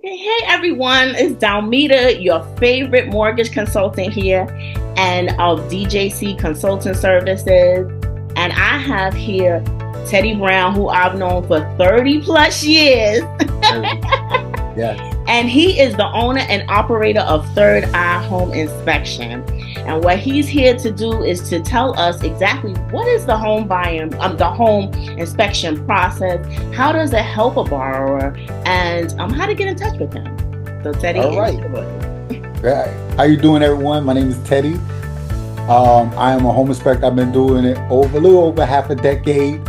Hey everyone, it's Dalmita, your favorite mortgage consultant here and of DJC Consulting Services. And I have here Teddy Brown, who I've known for 30 plus years. Yes. And he is the owner and operator of Third Eye Home Inspection. And what he's here to do is to tell us exactly what is the home buying, the home inspection process, how does it help a borrower, and how to get in touch with him. So Teddy, All right. Right. How you doing, everyone? My name is Teddy. I am a home inspector. I've been doing it a little over half a decade.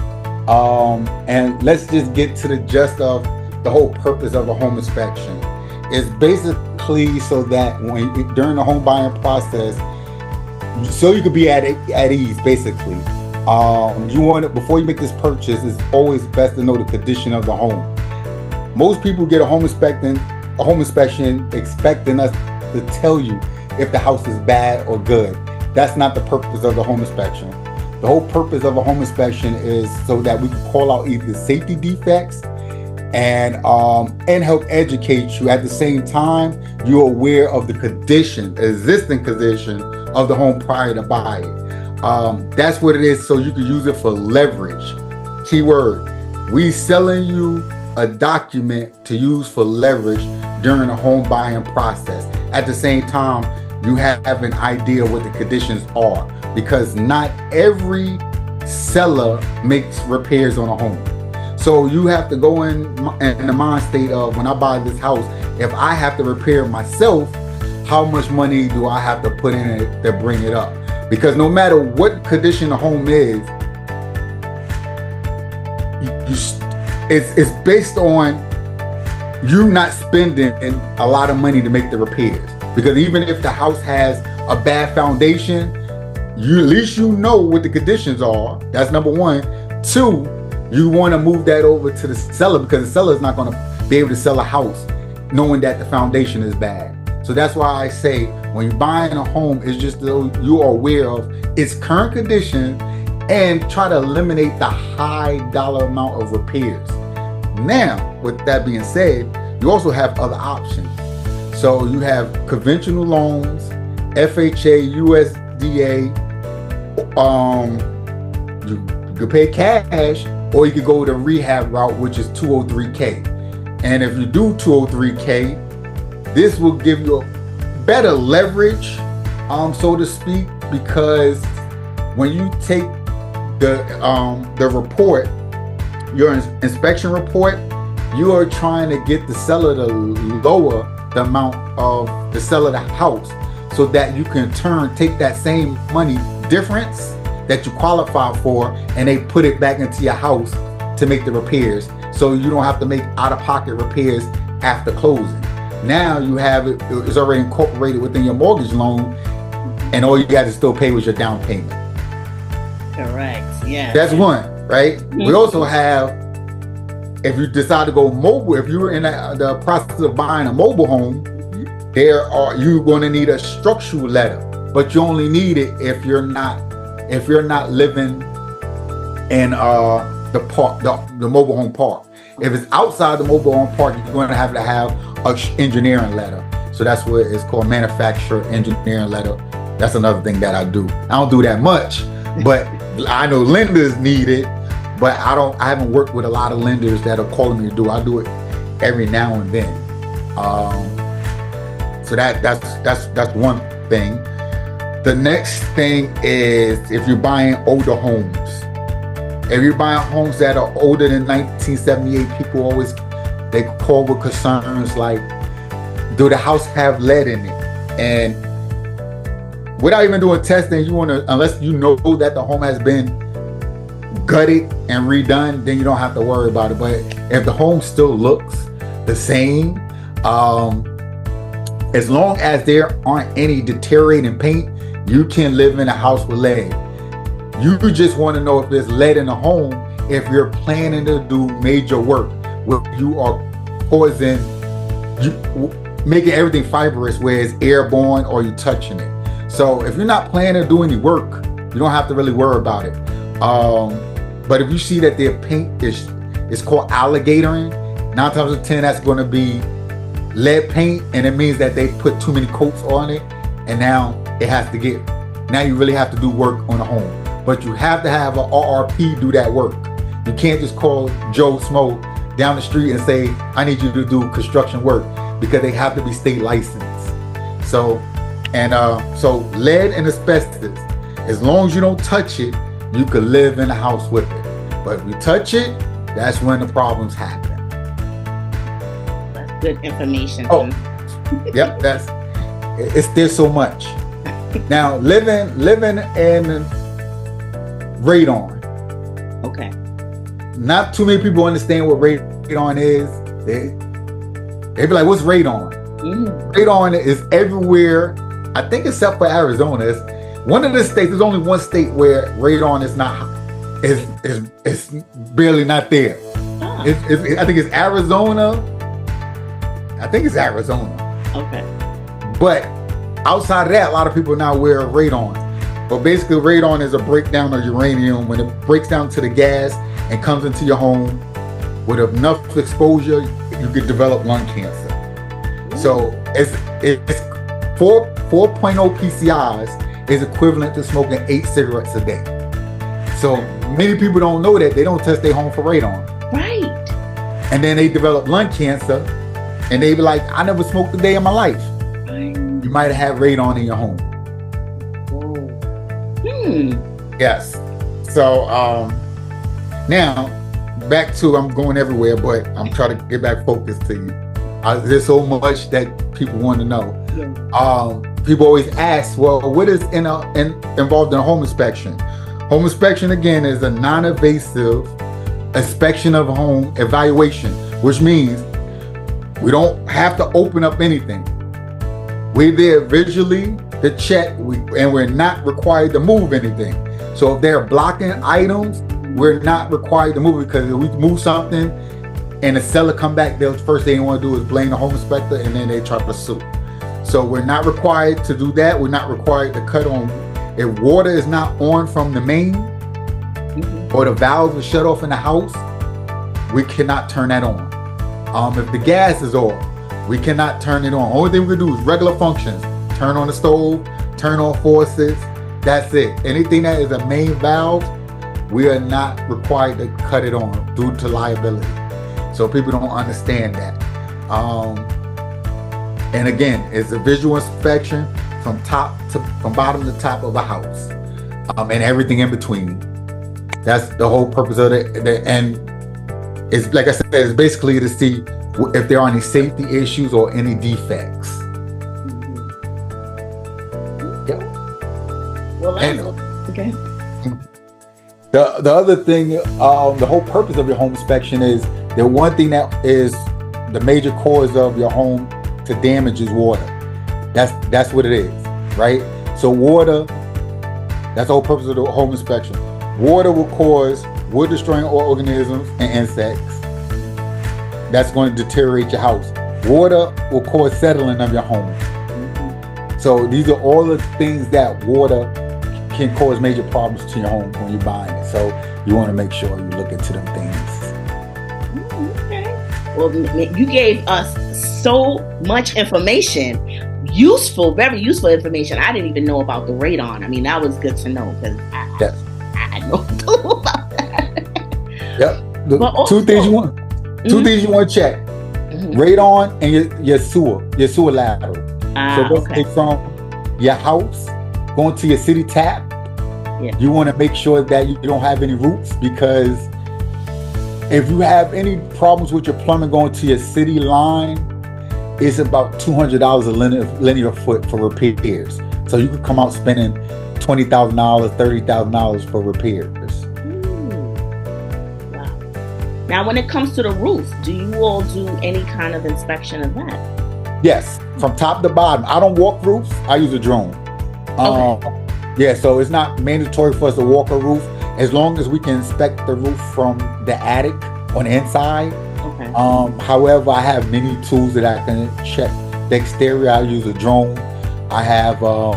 And let's just get to the gist of the whole purpose of a home inspection. It's basically so that during the home buying process, so you could be at ease, basically. You want it before you make this purchase. It's always best to know the condition of the home. Most people get a home inspection expecting us to tell you if the house is bad or good. That's not the purpose of the home inspection. The whole purpose of a home inspection is so that we can call out either safety defects and help educate you. At the same time, you're aware of the existing condition of the home prior to buying. That's what it is, so you can use it for leverage. Keyword, we selling you a document to use for leverage during the home buying process. At the same time, you have an idea what the conditions are, because not every seller makes repairs on a home. So you have to go in the mind state of, when I buy this house, if I have to repair myself, how much money do I have to put in it to bring it up? Because no matter what condition the home is, it's based on you not spending a lot of money to make the repairs. Because even if the house has a bad foundation, at least you know what the conditions are. That's number one. Two, you want to move that over to the seller, because the seller is not going to be able to sell a house knowing that the foundation is bad. So that's why I say when you're buying a home, it's just so you are aware of its current condition and try to eliminate the high dollar amount of repairs. Now, with that being said, you also have other options. So you have conventional loans, FHA, USDA, you could pay cash, or you could go the rehab route, which is 203K. And if you do 203K, this will give you a better leverage, so to speak, because when you take the report, your inspection report, you are trying to get the seller to lower the amount of the seller of the house, so that you can take that same money difference that you qualify for, and they put it back into your house to make the repairs, so you don't have to make out-of-pocket repairs after closing. Now you have it's already incorporated within your mortgage loan, and all you got to still pay was your down payment. Correct. Yeah. That's one, right? Mm-hmm. We also have, if you decide to go mobile, if you're in the process of buying a mobile home, you're going to need a structural letter, but you only need it if you're not living in the park, the mobile home park. If it's outside the mobile home park, you're going to have an engineering letter. So that's what it's called, manufacturer engineering letter. That's another thing that I do. I don't do that much, but I know lenders need it. But I haven't worked with a lot of lenders that are calling me to do it. I do it every now and then. So that's one thing. The next thing is if you're buying older homes. If you're buying homes that are older than 1978, people always, they call with concerns like, do the house have lead in it? And without even doing testing, unless you know that the home has been gutted and redone, then you don't have to worry about it. But if the home still looks the same, as long as there aren't any deteriorating paint, you can live in a house with lead. You just want to know if there's lead in the home if you're planning to do major work, where you are making everything fibrous, where it's airborne or you're touching it. So if you're not planning to do any work, you don't have to really worry about it. But if you see that their paint is called alligatoring, 9 times out of 10, that's going to be lead paint, and it means that they put too many coats on it, and now it has to get. Now you really have to do work on the home, but you have to have an RRP do that work. You can't just call Joe Smo down the street and say, I need you to do construction work, because they have to be state licensed. So lead and asbestos, as long as you don't touch it, you could live in the house with it. But if you touch it, that's when the problems happen. That's good information. Oh, yep, there's so much. Now, living in radon. Okay. Not too many people understand what radon is. They be like, what's radon? Mm. Radon is everywhere, I think except for Arizona. It's one of the states, there's only one state where radon is not, is barely not there. Oh. I think it's Arizona. I think it's Arizona. Okay. But outside of that, a lot of people are now aware of radon. But basically, radon is a breakdown of uranium. When it breaks down to the gas and comes into your home, with enough exposure, you could develop lung cancer. So it's 4.0 PCIs is equivalent to smoking 8 cigarettes a day. So many people don't know that. They don't test their home for radon. Right. And then they develop lung cancer, and they be like, I never smoked a day in my life. You might have radon in your home. Whoa. Yes. So now back to, I'm going everywhere, but I'm trying to get back focused to you. There's so much that people want to know. Yeah. People always ask, well, what is involved in a home inspection? Home inspection, again, is a non-invasive inspection of a home evaluation, which means we don't have to open up anything. We're there visually to check, and we're not required to move anything. So if they're blocking items, we're not required to move it, because if we move something and the seller come back, the first thing they want to do is blame the home inspector, and then they try to sue. So we're not required to do that. We're not required to cut on. If water is not on from the main, or the valves are shut off in the house, we cannot turn that on. If the gas is off, we cannot turn it on. Only thing we can do is regular functions. Turn on the stove, turn on faucets, that's it. Anything that is a main valve, we are not required to cut it on due to liability. So people don't understand that. And again, it's a visual inspection from bottom to top of a house, and everything in between. That's the whole purpose of it. And it's, like I said, it's basically to see if there are any safety issues or any defects. Well, okay. The other thing, the whole purpose of your home inspection is, the one thing that is the major cause of your home to damage is water. That's what it is, right? So water, that's the whole purpose of the home inspection. Water will cause wood destroying organisms and insects. That's going to deteriorate your house. Water will cause settling of your home. So these are all the things that water can cause major problems to your home when you're buying it. So you want to make sure you look into them things. Okay. Well, you gave us so much information, very useful information. I didn't even know about the radon. I mean, that was good to know, because I had no clue about that. Yep. Two things you want to check: radon and your sewer lateral. So basically, from your house going to your city tap, you want to make sure that you don't have any roots, because if you have any problems with your plumbing going to your city line, it's about $200 a linear foot for repairs. So you could come out spending $20,000, $30,000 for repairs. Wow. Now, when it comes to the roof, do you all do any kind of inspection of that? Yes, from top to bottom. I don't walk roofs. I use a drone. Yeah, so it's not mandatory for us to walk a roof, as long as we can inspect the roof from the attic on the inside. Okay. However, I have many tools that I can check the exterior. I use a drone. I have a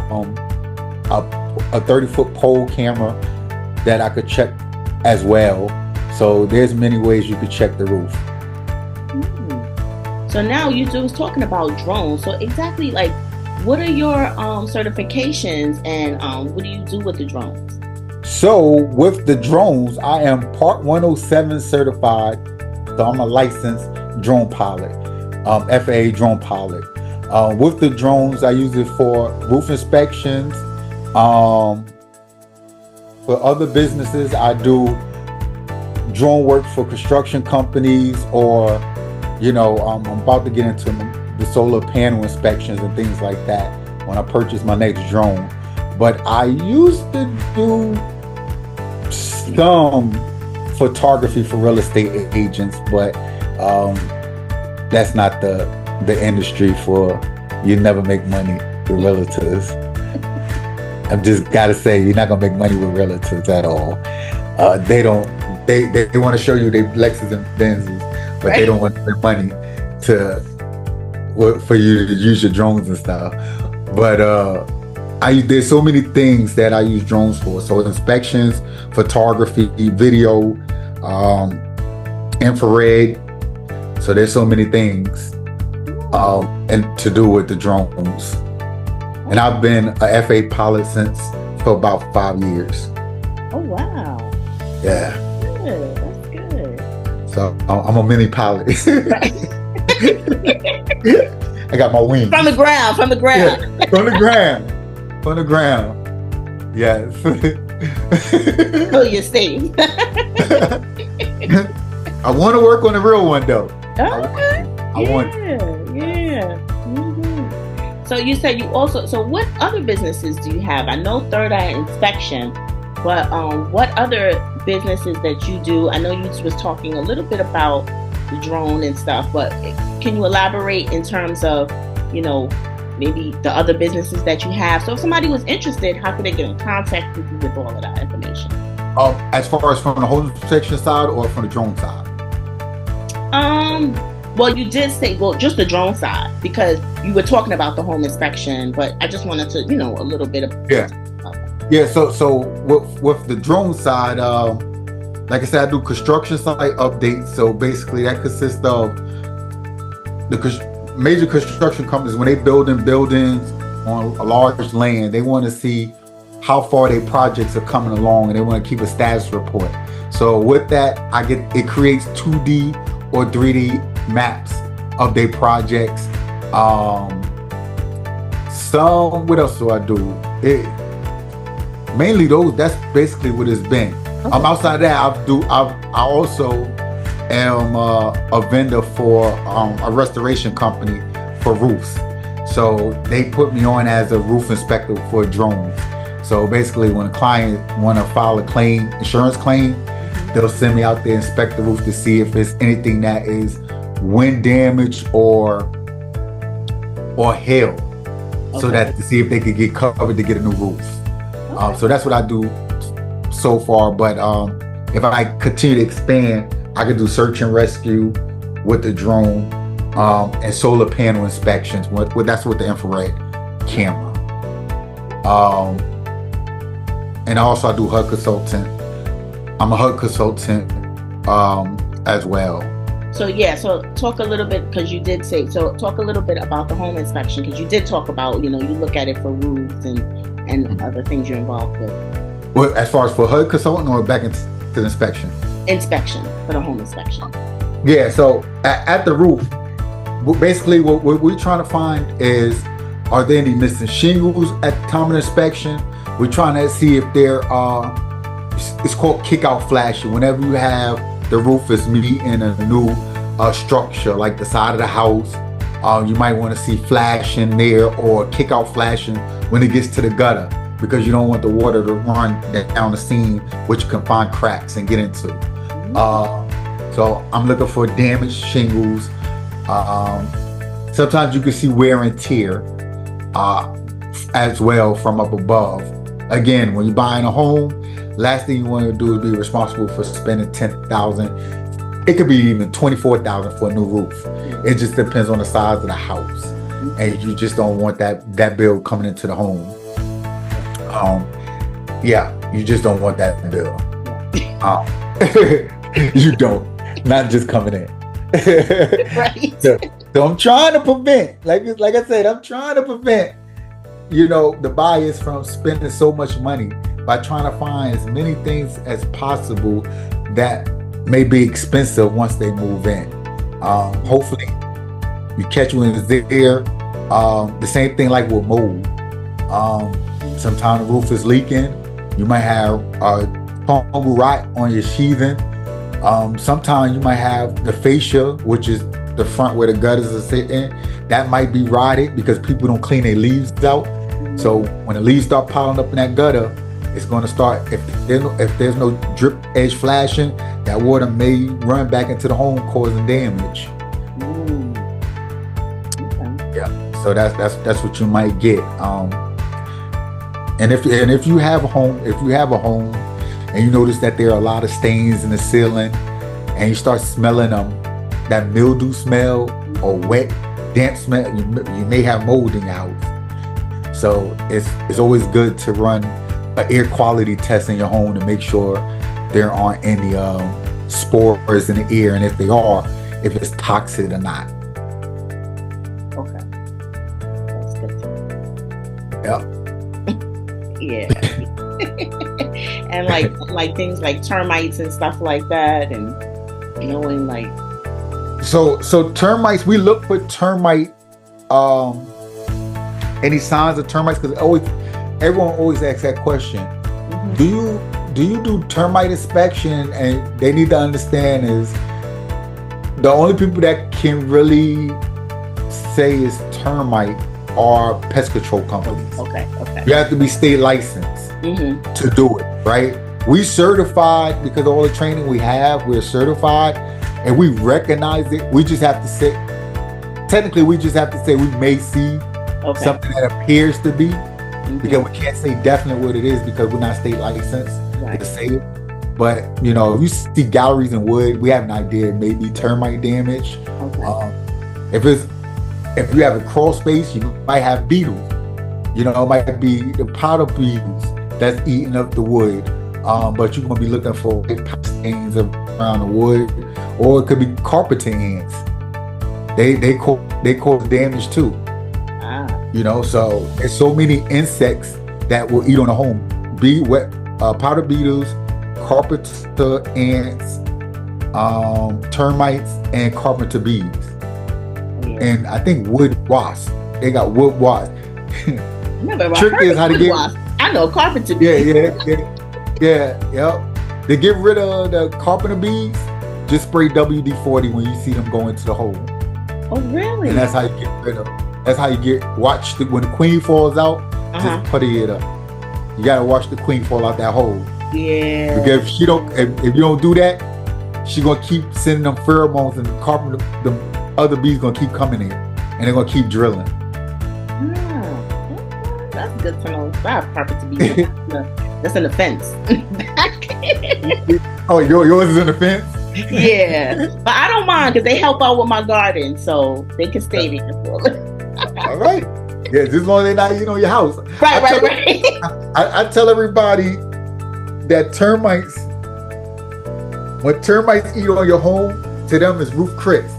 30-foot pole camera that I could check as well. So there's many ways you could check the roof. So now you was talking about drones. So exactly like, what are your certifications and what do you do with the drones? So with the drones, I am Part 107 certified. So I'm a licensed drone pilot, FAA drone pilot. With the drones, I use it for roof inspections. For other businesses, I do drone work for construction companies, or, I'm about to get into the solar panel inspections and things like that when I purchase my next drone. But I used to do some photography for real estate agents, but that's not the industry for, you never make money with realtors. I've just got to say, you're not gonna make money with realtors at all. They want to show you they Lexus and Benzes, but right. They don't want their money for you to use your drones and stuff. But there's so many things that I use drones for. So inspections, photography, video, infrared. So there's so many things and to do with the drones. And I've been a FA pilot for about 5 years. Oh wow! Yeah. Good. That's good. So I'm a mini pilot. I got my wings. From the ground. Yeah, from the ground. Yes. So you're safe. I want to work on the real one though. Okay. I want. Yeah. Mm-hmm. So you said you also. So what other businesses do you have? I know Third Eye Inspection, but what other businesses that you do? I know you was talking a little bit about the drone and stuff, but can you elaborate in terms of, maybe the other businesses that you have? So if somebody was interested, how could they get in contact with you with all of that information? As far as from the home inspection side or from the drone side? Well, you did say, just the drone side, because you were talking about the home inspection, but I just wanted to, a little bit of. Yeah. Yeah. So with the drone side, like I said, I do construction site updates. So basically that consists of the major construction companies, when they building buildings on a large land, they want to see how far their projects are coming along, and they want to keep a status report. So with that, it creates 2D or 3D maps of their projects. What else do I do? Mainly those. That's basically what it's been. Okay. Outside of that, I also am a vendor for a restoration company for roofs. So they put me on as a roof inspector for drones. So basically, when a client want to file a claim, insurance claim, they'll send me out there, inspect the roof to see if there's anything that is wind damage or hail, okay. So that to see if they could get covered to get a new roof. Okay. So that's what I do so far. But if I continue to expand, I could do search and rescue with the drone, and solar panel inspections. That's with the infrared camera. And also I do HUD consultant. I'm a HUD consultant as well. So talk a little bit, because you did say, talk a little bit about the home inspection, because you did talk about, you look at it for roofs and other things you're involved with. Well, as far as for HUD consultant or back into the inspection? Inspection, for the home inspection. Yeah, so at the roof, basically what we're trying to find is, are there any missing shingles at the time of inspection? We're trying to see if there are, it's called kick-out flashing. Whenever you have the roof is meeting a new structure, like the side of the house, you might want to see flashing there, or kick-out flashing when it gets to the gutter, because you don't want the water to run down the seam, which can find cracks and get into. So I'm looking for damaged shingles. Sometimes you can see wear and tear as well from up above. Again, when you're buying a home, last thing you want to do is be responsible for spending $10,000. It could be even $24,000 for a new roof. It just depends on the size of the house, and you just don't want that bill coming into the home. You just don't want that bill. You don't, not just coming in. Right. So I'm trying to prevent, like I said, I'm trying to prevent, the buyers from spending so much money by trying to find as many things as possible that may be expensive once they move in. Hopefully, you catch when it's there. The same thing like with mold. Sometimes the roof is leaking. You might have fungal rot on your sheathing. Sometimes you might have the fascia, which is the front where the gutters are sitting. That might be rotted because people don't clean their leaves out. So when the leaves start piling up in that gutter, it's going to start, if there's no drip edge flashing, that water may run back into the home causing damage. Okay. Yeah, so that's what you might get. And if you have a home, and you notice that there are a lot of stains in the ceiling, and you start smelling that mildew smell or wet, damp smell, you may have mold in your house. So it's always good to run an air quality test in your home to make sure there aren't any spores in the air, and if they are, if it's toxic or not. Okay, that's good to know. Yeah. Yeah. And like things like termites and stuff like that, and knowing like. So termites, we look for termite. Any signs of termites? Because everyone always asks that question. Mm-hmm. Do you do termite inspection? And they need to understand is the only people that can really say it's termite are pest control companies. Okay. You have to be state licensed to do it, right? We certified because of all the training we have. We're certified, and we recognize it. We just have to say, technically, we may see something that appears to be, because we can't say definitely what it is because we're not state licensed to say it. But if you see galleries in wood, we have an idea it may be termite damage. Okay. If you have a crawl space, you might have beetles. It might be the powder beetles that's eating up the wood. But you're gonna be looking for stains around the wood, or it could be carpeting ants. They cause damage too. So there's so many insects that will eat on the home. Powder beetles, carpenter ants, termites, and carpenter bees. And I think wood wasps. They got wood wasps. Trick is how to get. I know carpenter bees. Yeah. To get rid of the carpenter bees, just spray WD-40 when you see them go into the hole. Oh, really? And that's how you get rid of them. That's how you watch when the queen falls out, just putty it up. You gotta watch the queen fall out that hole. Yeah. Because if you don't do that, she gonna keep sending them pheromones, and the other bees gonna keep coming in, and they're gonna keep drilling. That's good to know. I have carpenter bees. That's an offense. Oh, yours is an offense? Yeah, but I don't mind because they help out with my garden, so they can stay there. All right. Yeah, just as long as they're not eating on your house. Right. I tell everybody that when termites eat on your home, to them it's Ruth Chris.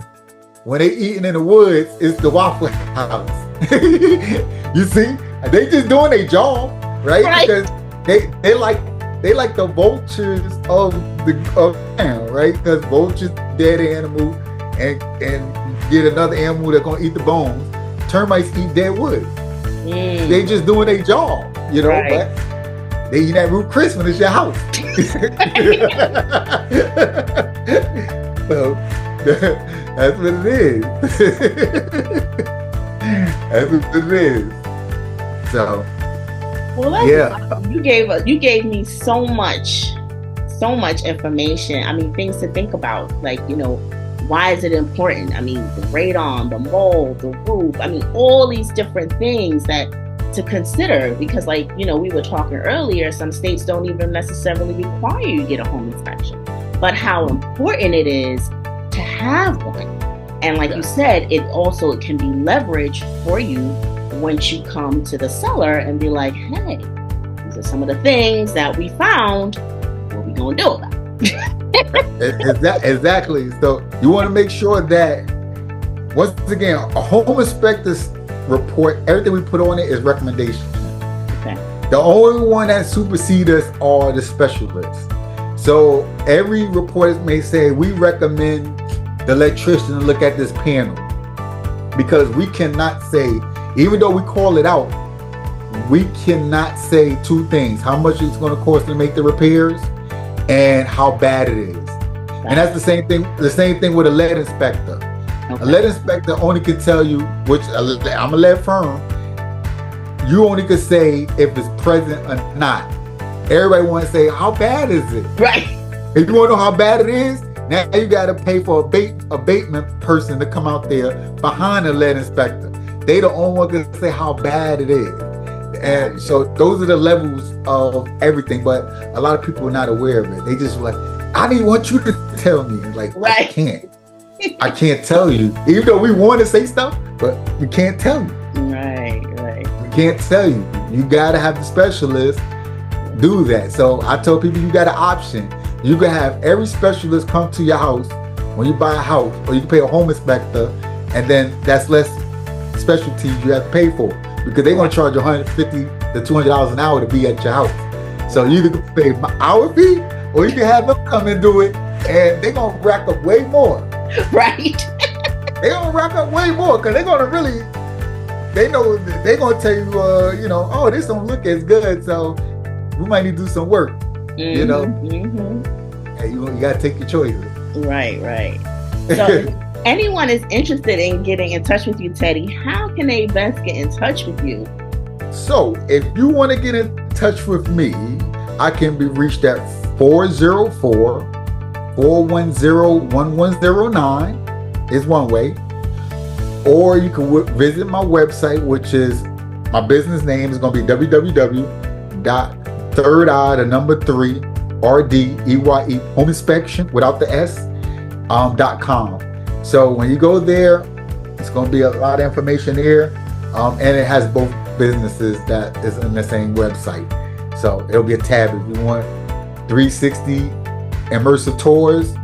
When they eating in the woods, it's the Waffle House. You see, they just doing their job, right? Because they like the vultures of town, right? Because vultures dead animal and get another animal that's gonna eat the bones. Termites eat dead wood. They just doing their job, but they eat that Ruth Chris when it's your house. So that's what it is. That's what it is. So you gave me so much information. I mean, things to think about, like, why is it important? I mean, the radon, the mold, the roof. I mean, all these different things that to consider, because we were talking earlier, some states don't even necessarily require you to get a home inspection, but how important it is to have one. And like you said, it can be leverage for you once you come to the seller and be like, hey, these are some of the things that we found. What are we gonna do about it? Exactly. So you want to make sure that once again, a home inspector's report, everything we put on it is recommendation. Okay. The only one that supersedes us are the specialists. So every report may say, we recommend the electrician to look at this panel, because we cannot say, even though we call it out, we cannot say two things: how much it's going to cost to make the repairs and how bad it is. And that's the same thing with a lead inspector. Okay. A lead inspector only can tell you, which I'm a lead firm, you only can say if it's present or not. Everybody wants to say, how bad is it? Right. If you want to know how bad it is, now you got to pay for abatement person to come out there behind the lead inspector. They the only one can say how bad it is. And so those are the levels of everything, but a lot of people are not aware of it. They just like, I didn't want you to tell me. Like, right. I can't tell you. Even though we want to say stuff, but we can't tell you. Right. We can't tell you. You got to have the specialist do that. So I tell people, you got an option. You can have every specialist come to your house when you buy a house, or you can pay a home inspector, and then that's less specialties you have to pay for, because they're going to charge you $150 to $200 an hour to be at your house. So you can pay my hour fee, or you can have them come and do it, and they're going to rack up way more. Right. They're going to rack up way more, because they're going to really, they know, they're going to tell you, oh, this don't look as good, so we might need to do some work. You know, and you got to take your choices. Right. So if anyone is interested in getting in touch with you, Teddy, how can they best get in touch with you? So if you want to get in touch with me, I can be reached at 404-410-1109 is one way. Or you can visit my website, which is, my business name is going to be www.thirdeye3RDEYE home inspection without the S .com. So when you go there, it's going to be a lot of information there, and it has both businesses that is in the same website. So it'll be a tab. If you want 360 immersive tours,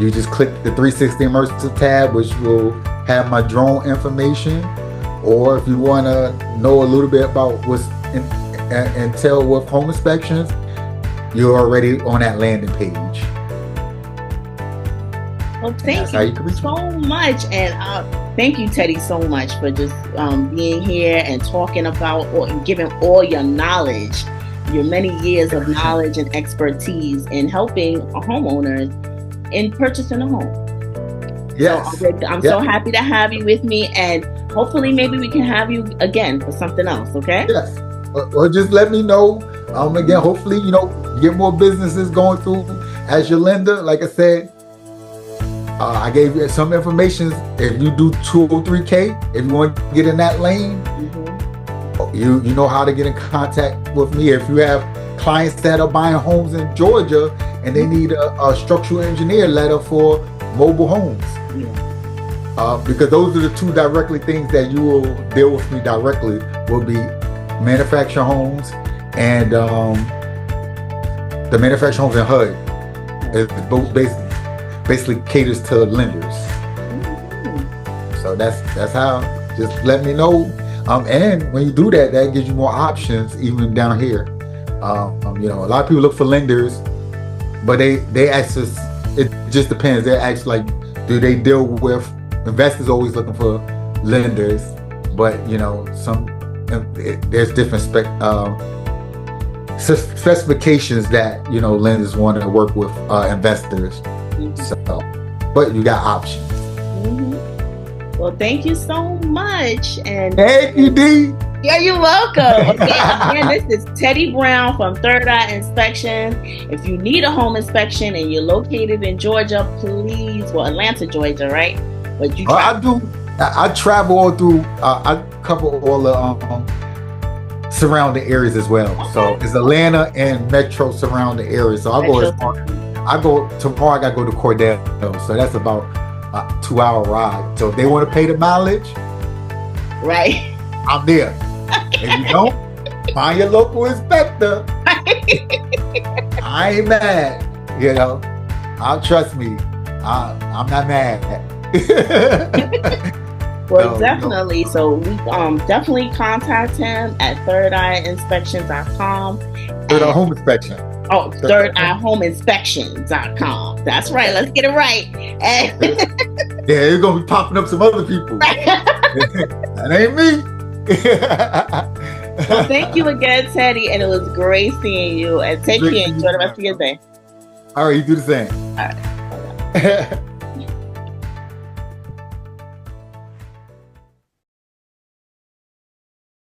you just click the 360 immersive tab, which will have my drone information. Or if you want to know a little bit about what's entail with home inspections, you're already on that landing page. Well, thank you so much, and thank you, Teddy, so much for just being here and talking about and giving all your knowledge, your many years of knowledge and expertise in helping homeowners in purchasing a home. Yes. So I'm so happy to have you with me, and hopefully maybe we can have you again for something else, okay? Yes. Or just let me know. Again, hopefully, get more businesses going through as your lender. Like I said, I gave you some information. If you do 203K, if you want to get in that lane, you know how to get in contact with me. If you have clients that are buying homes in Georgia and they need a structural engineer letter for mobile homes, because those are the two directly things that you will deal with me directly, will be manufactured homes and the manufactured homes in HUD. It's both basically caters to lenders. So that's how. Just let me know. And when you do that, that gives you more options even down here. A lot of people look for lenders, but they ask us. It just depends. They ask, like, do they deal with investors? Always looking for lenders, but there's different specifications that lenders want to work with investors. So, but you got options. Well, thank you so much. And thank you, D. Yeah, you're welcome. Again, this is Teddy Brown from Third Eye Inspection. If you need a home inspection and you're located in Georgia, please, Atlanta, Georgia, right? But you I do. I travel all through. I cover all the surrounding areas as well. Okay. So it's Atlanta and metro surrounding areas. So I go tomorrow. I gotta go to Cordell. So that's about a 2-hour ride. So if they want to pay the mileage, right, I'm there. If you don't, find your local inspector. I ain't mad. Trust me. I'm not mad. Well, No, definitely. So we definitely contact him at thirdeyeinspection.com. Third Eye Home Inspection. Oh, thirdeyehomeinspection.com. That's right. Let's get it right. And Yeah, it's gonna be popping up some other people. That ain't me. well, thank you again, Teddy, and it was great seeing you. And take care. Enjoy the rest of your day. All right, you do the same. All right.